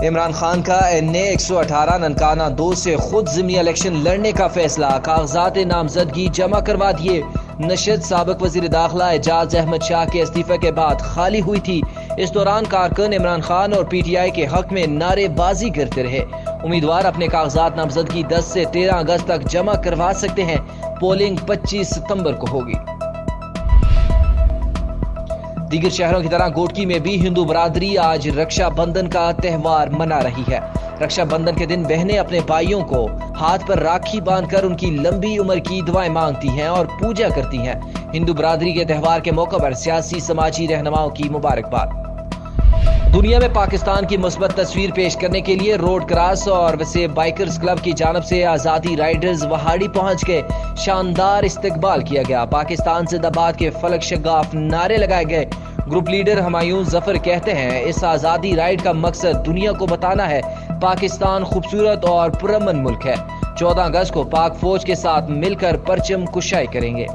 عمران خان کا NA 118 ننکانہ 2 سے خود ضمنی الیکشن لڑنے کا فیصلہ، کاغذات نامزدگی جمع کروا دیے۔ نشد سابق وزیر داخلہ اعجاز احمد شاہ کے استعفے کے بعد خالی ہوئی تھی۔ اس دوران کارکن عمران خان اور PTI کے حق میں نعرے بازی کرتے رہے۔ امیدوار اپنے کاغذات نامزدگی 10 سے 13 اگست تک جمع کروا سکتے ہیں۔ پولنگ 25 ستمبر کو ہوگی۔ دیگر شہروں کی طرح گوٹکی میں بھی ہندو برادری آج رکشا بندھن کا تہوار منا رہی ہے۔ رکشا بندھن کے دن بہنیں اپنے بھائیوں کو ہاتھ پر راکھی باندھ کر ان کی لمبی عمر کی دعائیں مانگتی ہیں اور پوجا کرتی ہیں۔ ہندو برادری کے تہوار کے موقع پر سیاسی سماجی رہنماؤں کی مبارکباد۔ دنیا میں پاکستان کی مثبت تصویر پیش کرنے کے لیے روڈ کراس اور وسیع بائکرز کلب کی جانب سے آزادی رائڈرز وہاڑی پہنچ کے شاندار استقبال کیا گیا۔ پاکستان زندہ باد کے فلک شگاف نعرے لگائے گئے۔ گروپ لیڈر ہمایوں ظفر کہتے ہیں، اس آزادی رائڈ کا مقصد دنیا کو بتانا ہے پاکستان خوبصورت اور پرامن ملک ہے۔ 14 اگست کو پاک فوج کے ساتھ مل کر پرچم کشائی کریں گے۔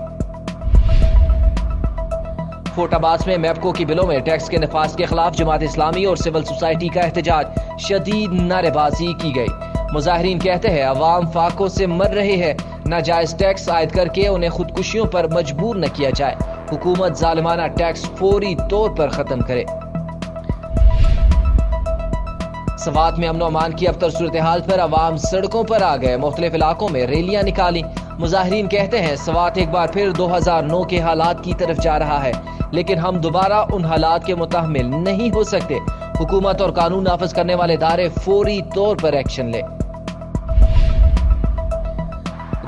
فورٹ عباس میں میپکو کی بلوں میں ٹیکس کے نفاذ کے خلاف جماعت اسلامی اور سول سوسائٹی کا احتجاج، شدید نعرے بازی کی گئی۔ مظاہرین کہتے ہیں عوام فاقوں سے مر رہے ہیں، ناجائز ٹیکس عائد کر کے انہیں خودکشیوں پر مجبور نہ کیا جائے۔ حکومت ظالمانہ ٹیکس فوری طور پر ختم کرے۔ سوات میں امن و امان کی ابتر صورتحال پر عوام سڑکوں پر آ گئے، مختلف علاقوں میں ریلیاں نکالی۔ مظاہرین کہتے ہیں سوات ایک بار پھر 2009 کے حالات کی طرف جا رہا ہے، لیکن ہم دوبارہ ان حالات کے متحمل نہیں ہو سکتے۔ حکومت اور قانون نافذ کرنے والے ادارے فوری طور پر ایکشن لیں۔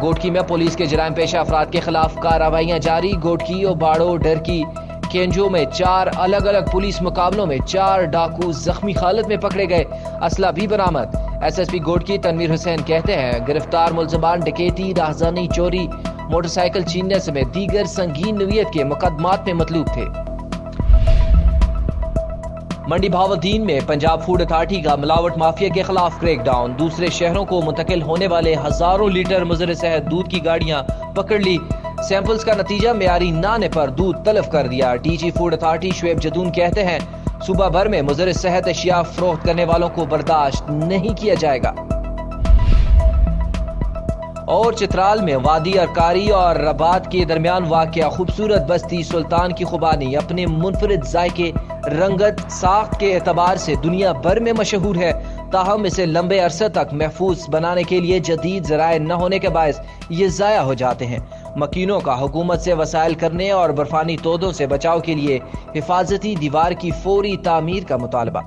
گوٹکی میں پولیس کے جرائم پیشہ افراد کے خلاف کارروائیاں جاری۔ گوٹکی اور باڑو ڈرکی کینجو میں 4 الگ الگ پولیس مقابلوں میں 4 ڈاکو زخمی حالت میں پکڑے گئے، اسلحہ بھی برآمد۔ SSP گوٹکی تنویر حسین کہتے ہیں گرفتار ملزمان ڈکیتی، راہزنی، چوری، موٹر سائیکل چھیننے سمیت دیگر سنگین نوعیت کے مقدمات میں مطلوب تھے۔ منڈی بہاولدین میں پنجاب فوڈ اتھارٹی کا ملاوٹ مافیا کے خلاف کریک ڈاؤن۔ دوسرے شہروں کو منتقل ہونے والے ہزاروں لیٹر مضر صحت دودھ کی گاڑیاں پکڑ لی۔ سیمپلز کا نتیجہ معیاری نہ آنے پر دودھ تلف کر دیا۔ DG food authority Shoaib Jadoon کہتے ہیں صوبہ بھر میں مضر صحت اشیاء فروخت کرنے والوں کو برداشت نہیں کیا جائے گا۔ اور چترال میں وادی ارکاری اور رباط کے درمیان واقع خوبصورت بستی سلطان کی خوبانی اپنے منفرد ذائقے، رنگت، ساخت کے اعتبار سے دنیا بھر میں مشہور ہے، تاہم اسے لمبے عرصے تک محفوظ بنانے کے لیے جدید ذرائع نہ ہونے کے باعث یہ ضائع ہو جاتے ہیں۔ مکینوں کا حکومت سے وسائل کرنے اور برفانی تودوں سے بچاؤ کے لیے حفاظتی دیوار کی فوری تعمیر کا مطالبہ۔